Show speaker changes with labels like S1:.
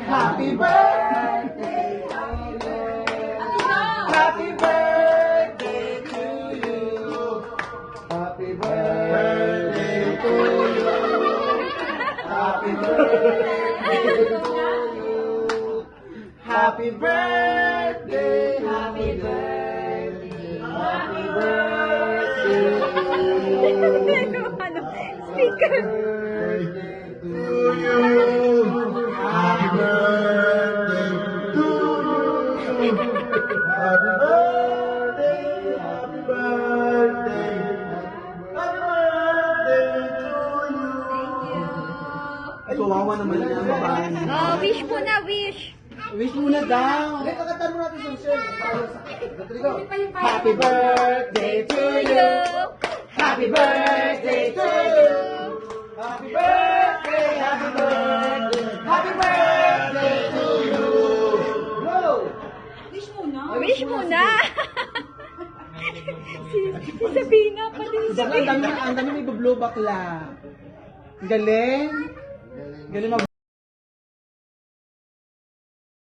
S1: Happy birthday, happy birthday to you. Happy birthday to you. Happy birthday to you. Happy birthday, happy birthday, happy birthday to you.
S2: Speaker.
S1: To you. Happy birthday to you. Happy birthday, happy birthday, happy birthday to you. Ay, kawawa naman yan, babae.
S2: Oh, wish po na, wish.
S1: Wish muna daw. Hindi, kakatan mo natin yung sir. Happy birthday to you. Happy birthday to you. Happy birthday, happy birthday, happy birthday to you. Go!
S2: Wish muna. si Sabina pa din.
S1: Ang dami may blow bakla. Galing. Galing mag